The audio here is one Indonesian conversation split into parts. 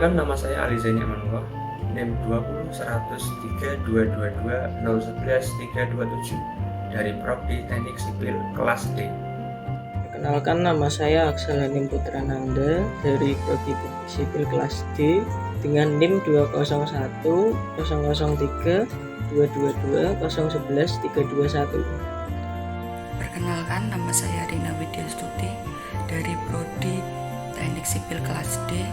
Perkenalkan, nama saya Ali Zaini Amanullah, NIM 20 103 222 011 327 dari Prodi Teknik Sipil kelas D. Perkenalkan, nama saya Aksalanim Putrananda dari Prodi Teknik Sipil kelas D dengan NIM 201 003 222 011 321. Perkenalkan, nama saya Rina Widyastuti dari Prodi Teknik Sipil kelas D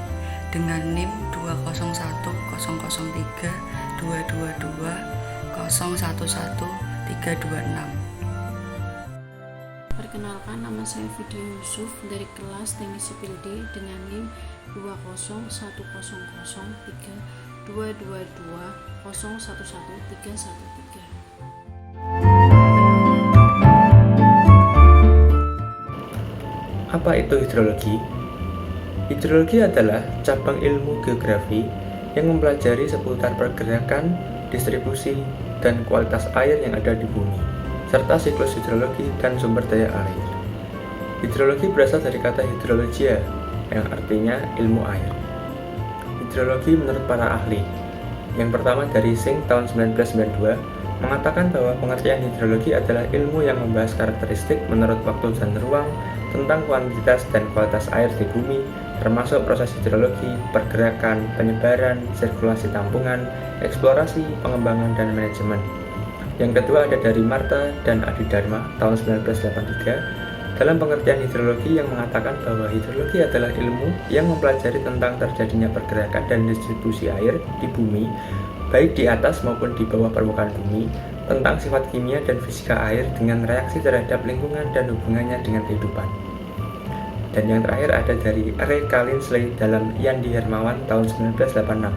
dengan NIM 201 003 222 011 326. Perkenalkan, nama saya Fidi Yusuf dari kelas Teknik Sipil D dengan NIM 201 003 222 011 313. Apa itu hidrologi? Hidrologi adalah cabang ilmu geografi yang mempelajari seputar pergerakan, distribusi, dan kualitas air yang ada di bumi, serta siklus hidrologi dan sumber daya air. Hidrologi berasal dari kata hidrologia, yang artinya ilmu air. Hidrologi menurut para ahli, yang pertama dari Singh tahun 1992, mengatakan bahwa pengertian hidrologi adalah ilmu yang membahas karakteristik menurut waktu dan ruang tentang kuantitas dan kualitas air di bumi, termasuk proses hidrologi, pergerakan, penyebaran, sirkulasi tampungan, eksplorasi, pengembangan, dan manajemen. Yang kedua ada dari Marta dan Adi Dharma tahun 1983 dalam pengertian hidrologi yang mengatakan bahwa hidrologi adalah ilmu yang mempelajari tentang terjadinya pergerakan dan distribusi air di bumi, baik di atas maupun di bawah permukaan bumi, tentang sifat kimia dan fisika air dengan reaksi terhadap lingkungan dan hubungannya dengan kehidupan. Dan yang terakhir ada dari Ray Carlinsley dalam Yandi Hermawan tahun 1986.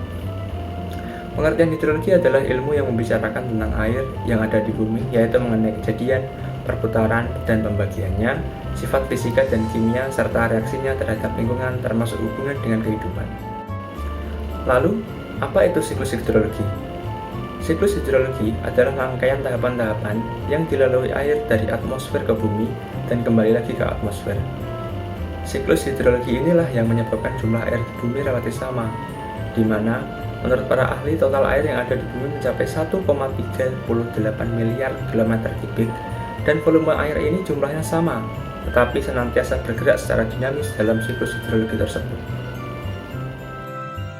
Pengertian hidrologi adalah ilmu yang membicarakan tentang air yang ada di bumi, yaitu mengenai kejadian, perputaran, dan pembagiannya, sifat fisika dan kimia, serta reaksinya terhadap lingkungan termasuk hubungan dengan kehidupan. Lalu, apa itu siklus hidrologi? Siklus hidrologi adalah rangkaian tahapan-tahapan yang dilalui air dari atmosfer ke bumi dan kembali lagi ke atmosfer. Siklus hidrologi inilah yang menyebabkan jumlah air di bumi relatif sama, di mana menurut para ahli total air yang ada di bumi mencapai 1,38 miliar kilometer kubik dan volume air ini jumlahnya sama, tetapi senantiasa bergerak secara dinamis dalam siklus hidrologi tersebut.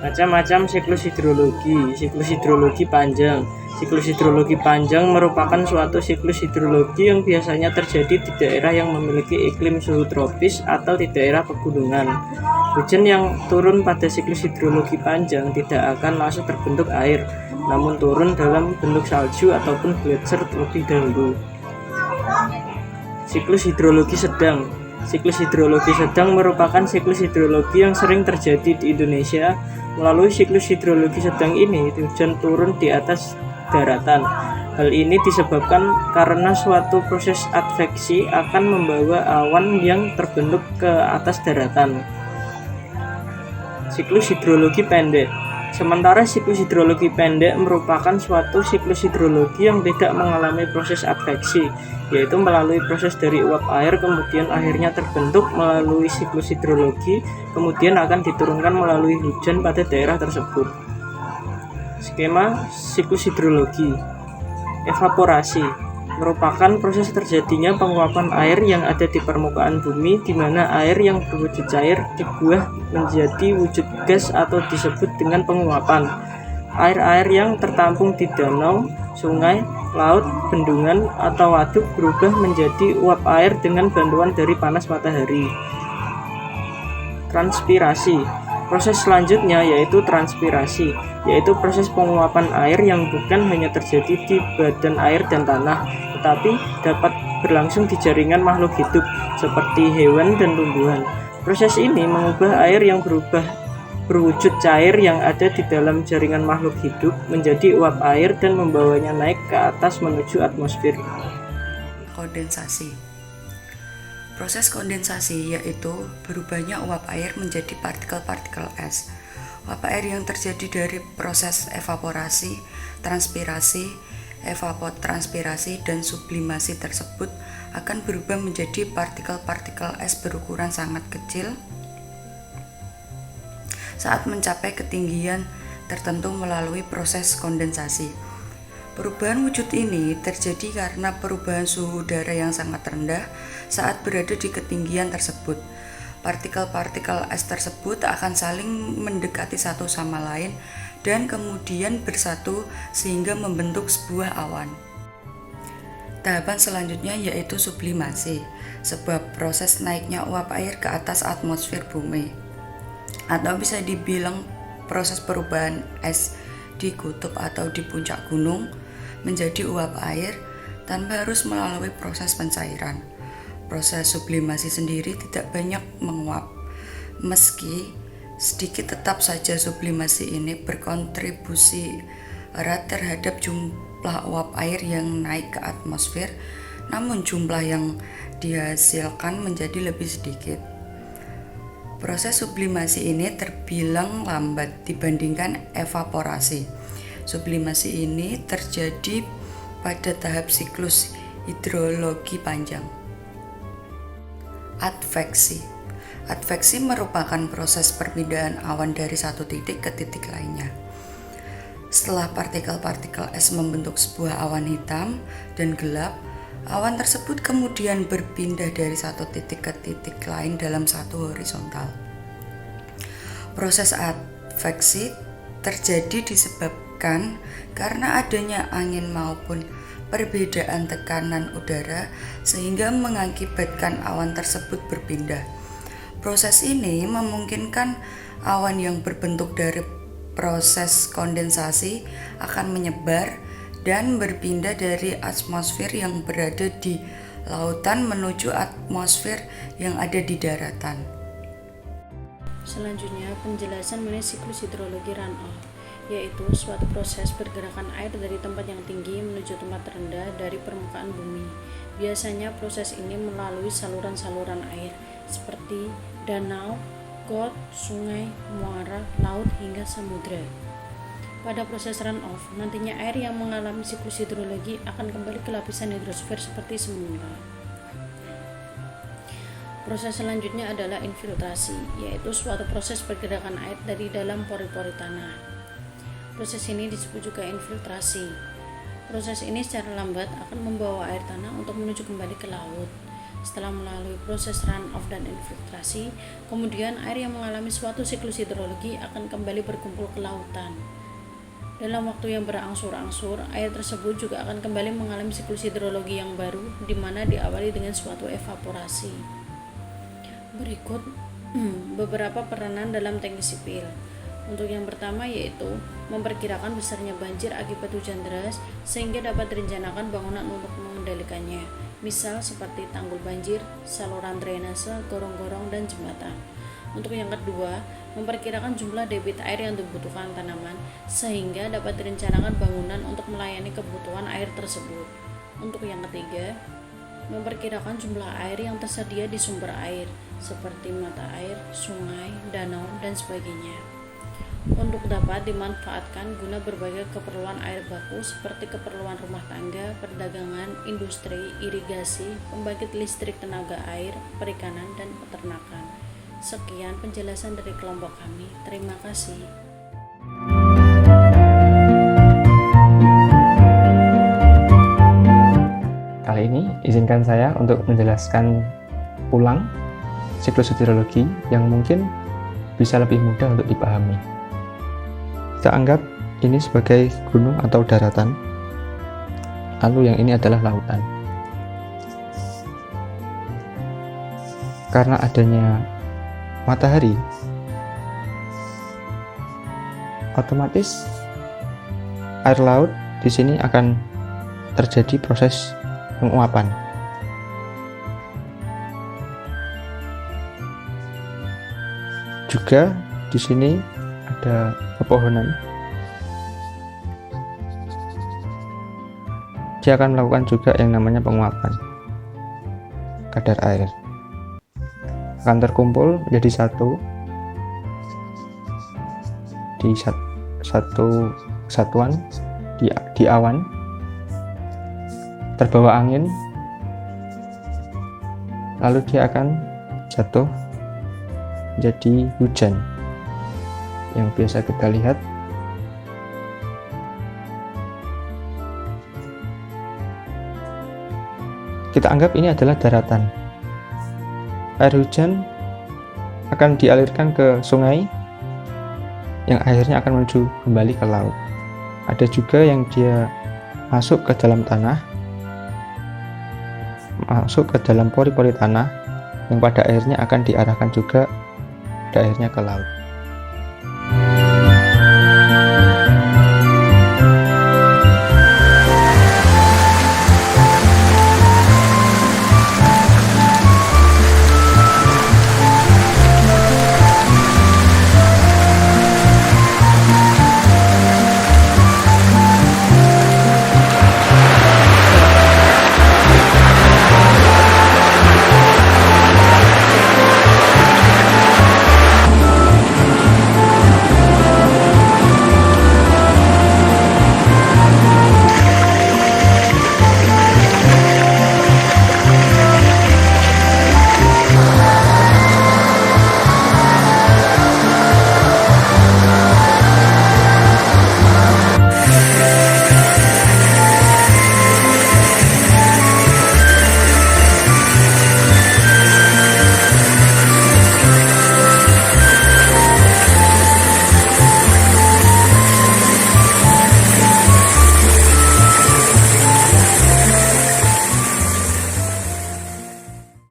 Macam-macam siklus hidrologi. Siklus hidrologi panjang. Siklus hidrologi panjang merupakan suatu siklus hidrologi yang biasanya terjadi di daerah yang memiliki iklim suhu tropis atau di daerah pegunungan. Hujan yang turun pada siklus hidrologi panjang tidak akan langsung terbentuk air, namun turun dalam bentuk salju ataupun gletser terlebih dahulu. Siklus hidrologi sedang. Siklus hidrologi sedang merupakan siklus hidrologi yang sering terjadi di Indonesia. Melalui siklus hidrologi sedang ini, hujan turun di atas daratan. Hal ini disebabkan karena suatu proses adveksi akan membawa awan yang terbentuk ke atas daratan. Siklus hidrologi pendek. Sementara siklus hidrologi pendek merupakan suatu siklus hidrologi yang tidak mengalami proses adveksi, yaitu melalui proses dari uap air, kemudian akhirnya terbentuk melalui siklus hidrologi, kemudian akan diturunkan melalui hujan pada daerah tersebut. Skema siklus hidrologi. Evaporasi merupakan proses terjadinya penguapan air yang ada di permukaan bumi, di mana air yang berwujud cair dibuah menjadi wujud gas atau disebut dengan penguapan. Air-air yang tertampung di danau, sungai, laut, bendungan, atau waduk berubah menjadi uap air dengan bantuan dari panas matahari. Transpirasi. Proses selanjutnya yaitu transpirasi, yaitu proses penguapan air yang bukan hanya terjadi di badan air dan tanah, tetapi dapat berlangsung di jaringan makhluk hidup seperti hewan dan tumbuhan. Proses ini mengubah air yang berwujud cair yang ada di dalam jaringan makhluk hidup menjadi uap air dan membawanya naik ke atas menuju atmosfer. Kondensasi. Proses kondensasi yaitu berubahnya uap air menjadi partikel-partikel es. Uap air yang terjadi dari proses evaporasi, transpirasi, evapotranspirasi, dan sublimasi tersebut akan berubah menjadi partikel-partikel es berukuran sangat kecil saat mencapai ketinggian tertentu melalui proses kondensasi. Perubahan wujud ini terjadi karena perubahan suhu udara yang sangat rendah saat berada di ketinggian tersebut. Partikel-partikel es tersebut akan saling mendekati satu sama lain dan kemudian bersatu sehingga membentuk sebuah awan. Tahapan selanjutnya yaitu sublimasi, sebuah proses naiknya uap air ke atas atmosfer bumi, atau bisa dibilang proses perubahan es di kutub atau di puncak gunung menjadi uap air tanpa harus melalui proses pencairan. Proses sublimasi sendiri tidak banyak menguap, meski sedikit tetap saja sublimasi ini berkontribusi erat terhadap jumlah uap air yang naik ke atmosfer, namun jumlah yang dihasilkan menjadi lebih sedikit. Proses sublimasi ini terbilang lambat dibandingkan evaporasi. Sublimasi ini terjadi pada tahap siklus hidrologi panjang. Adveksi. Adveksi merupakan proses perpindahan awan dari satu titik ke titik lainnya. Setelah partikel-partikel es membentuk sebuah awan hitam dan gelap, awan tersebut kemudian berpindah dari satu titik ke titik lain dalam satu horizontal. Proses adveksi terjadi disebabkan karena adanya angin maupun perbedaan tekanan udara sehingga mengakibatkan awan tersebut berpindah. Proses ini memungkinkan awan yang berbentuk dari proses kondensasi akan menyebar dan berpindah dari atmosfer yang berada di lautan menuju atmosfer yang ada di daratan. Selanjutnya, penjelasan mengenai siklus hidrologi runoff, yaitu suatu proses pergerakan air dari tempat yang tinggi menuju tempat rendah dari permukaan bumi. Biasanya proses ini melalui saluran-saluran air seperti danau, got, sungai, muara, laut, hingga samudra. Pada proses runoff, nantinya air yang mengalami siklus hidrologi akan kembali ke lapisan hidrosfer seperti semula. Proses selanjutnya adalah infiltrasi, yaitu suatu proses pergerakan air dari dalam pori-pori tanah. Proses ini disebut juga infiltrasi. Proses ini secara lambat akan membawa air tanah untuk menuju kembali ke laut. Setelah melalui proses runoff dan infiltrasi, kemudian air yang mengalami suatu siklus hidrologi akan kembali berkumpul ke lautan. Dalam waktu yang berangsur-angsur, air tersebut juga akan kembali mengalami siklus hidrologi yang baru, di mana diawali dengan suatu evaporasi. Berikut beberapa peranan dalam teknik sipil. Untuk yang pertama yaitu memperkirakan besarnya banjir akibat hujan deras sehingga dapat direncanakan bangunan untuk mengendalikannya, misal seperti tanggul banjir, saluran drainase, gorong-gorong, dan jembatan. Untuk yang kedua, memperkirakan jumlah debit air yang dibutuhkan tanaman sehingga dapat direncanakan bangunan untuk melayani kebutuhan air tersebut. Untuk yang ketiga, memperkirakan jumlah air yang tersedia di sumber air seperti mata air, sungai, danau, dan sebagainya untuk dapat dimanfaatkan guna berbagai keperluan air baku seperti keperluan rumah tangga, perdagangan, industri, irigasi, pembangkit listrik tenaga air, perikanan, dan peternakan. Sekian penjelasan dari kelompok kami. Terima kasih. Kali ini izinkan saya untuk menjelaskan ulang siklus hidrologi yang mungkin bisa lebih mudah untuk dipahami. Kita anggap ini sebagai gunung atau daratan, lalu yang ini adalah lautan. Karena adanya matahari, otomatis air laut di sini akan terjadi proses penguapan. Juga di sini ada pepohonan. Dia akan melakukan juga yang namanya penguapan. Kadar air akan terkumpul menjadi satu di satu kesatuan di awan, terbawa angin, lalu dia akan jatuh menjadi hujan. yang biasa kita lihat. Kita anggap ini adalah daratan. Air hujan akan dialirkan ke sungai yang akhirnya akan menuju kembali ke laut. Ada juga yang dia masuk ke dalam tanah, masuk ke dalam pori-pori tanah yang pada akhirnya akan diarahkan juga pada akhirnya ke laut.